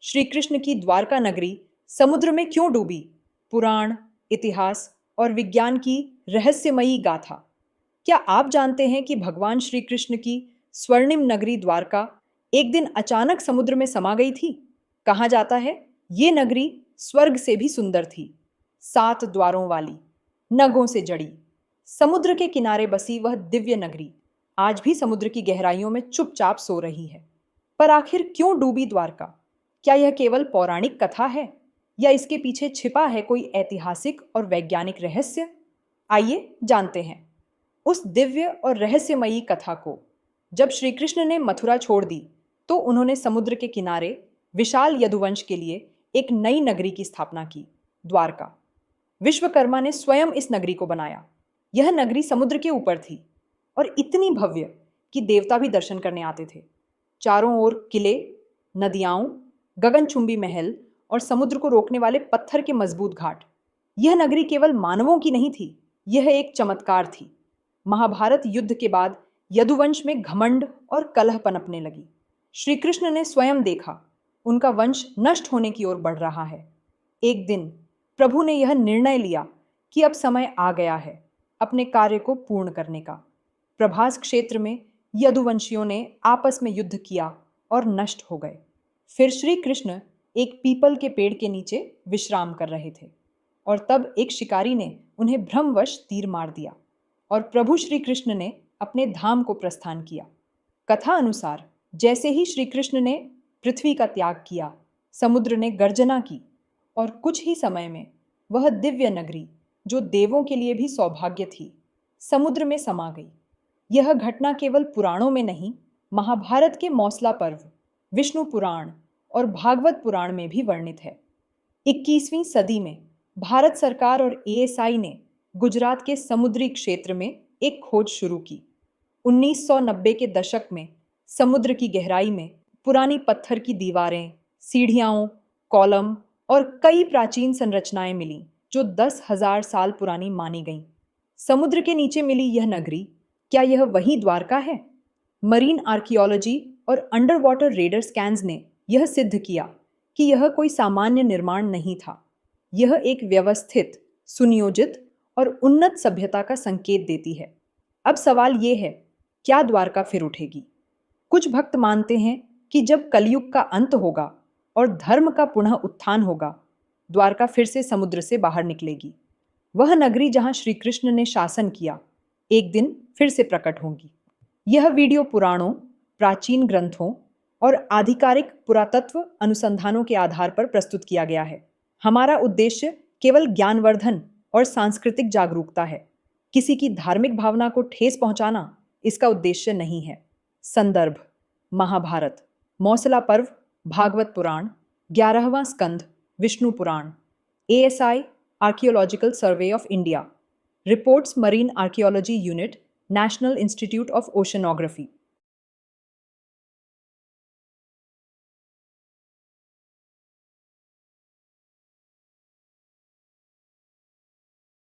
श्री कृष्ण की द्वारका नगरी समुद्र में क्यों डूबी? पुराण, इतिहास और विज्ञान की रहस्यमयी गाथा। क्या आप जानते हैं कि भगवान श्री कृष्ण की स्वर्णिम नगरी द्वारका एक दिन अचानक समुद्र में समा गई थी? कहा जाता है ये नगरी स्वर्ग से भी सुंदर थी। 7 द्वारों वाली, नगों से जड़ी, समुद्र के किनारे बसी वह दिव्य नगरी आज भी समुद्र की गहराइयों में चुपचाप सो रही है। पर आखिर क्यों डूबी द्वारका? क्या यह केवल पौराणिक कथा है या इसके पीछे छिपा है कोई ऐतिहासिक और वैज्ञानिक रहस्य? आइए जानते हैं उस दिव्य और रहस्यमयी कथा को। जब श्री कृष्ण ने मथुरा छोड़ दी तो उन्होंने समुद्र के किनारे विशाल यदुवंश के लिए एक नई नगरी की स्थापना की, द्वारका। विश्वकर्मा ने स्वयं इस नगरी को बनाया। यह नगरी समुद्र के ऊपर थी और इतनी भव्य कि देवता भी दर्शन करने आते थे। चारों ओर किले, नदियाँ, गगनचुंबी महल और समुद्र को रोकने वाले पत्थर के मजबूत घाट। यह नगरी केवल मानवों की नहीं थी, यह एक चमत्कार थी। महाभारत युद्ध के बाद यदुवंश में घमंड और कलह पनपने लगी। श्री कृष्ण ने स्वयं देखा उनका वंश नष्ट होने की ओर बढ़ रहा है। एक दिन प्रभु ने यह निर्णय लिया कि अब समय आ गया है अपने कार्य को पूर्ण करने का। प्रभास क्षेत्र में यदुवंशियों ने आपस में युद्ध किया और नष्ट हो गए। फिर श्री कृष्ण एक पीपल के पेड़ के नीचे विश्राम कर रहे थे और तब एक शिकारी ने उन्हें भ्रमवश तीर मार दिया और प्रभु श्री कृष्ण ने अपने धाम को प्रस्थान किया। कथा अनुसार जैसे ही श्री कृष्ण ने पृथ्वी का त्याग किया, समुद्र ने गर्जना की और कुछ ही समय में वह दिव्य नगरी जो देवों के लिए भी सौभाग्य थी, समुद्र में समा गई। यह घटना केवल पुराणों में नहीं, महाभारत के मौसला पर्व, विष्णु पुराण और भागवत पुराण में भी वर्णित है। 21वीं सदी में भारत सरकार और एएसआई ने गुजरात के समुद्री क्षेत्र में एक खोज शुरू की। 1990 के दशक में समुद्र की गहराई में पुरानी पत्थर की दीवारें, सीढ़ियाँ, कॉलम और कई प्राचीन संरचनाएं मिलीं जो 10,000 साल पुरानी मानी गईं। समुद्र के नीचे मिली यह नगरी, क्या यह वही द्वारका है? मरीन आर्कियोलॉजी और अंडर वाटर रेडर स्कैन्स ने यह सिद्ध किया कि यह कोई सामान्य निर्माण नहीं था। यह एक व्यवस्थित, सुनियोजित और उन्नत सभ्यता का संकेत देती है। अब सवाल ये है, क्या द्वारका फिर उठेगी? कुछ भक्त मानते हैं कि जब कलयुग का अंत होगा और धर्म का पुनः उत्थान होगा, द्वारका फिर से समुद्र से बाहर निकलेगी। वह नगरी जहां श्री कृष्ण ने शासन किया, एक दिन फिर से प्रकट होगी। यह वीडियो पुराणों, प्राचीन ग्रंथों और आधिकारिक पुरातत्व अनुसंधानों के आधार पर प्रस्तुत किया गया है। हमारा उद्देश्य केवल ज्ञानवर्धन और सांस्कृतिक जागरूकता है। किसी की धार्मिक भावना को ठेस पहुंचाना इसका उद्देश्य नहीं है। संदर्भ: महाभारत, मौसला पर्व, भागवत पुराण, 11वां Skanda, Vishnu Purana, ASI archaeological survey of India, reports marine archaeology unit, national institute of oceanography.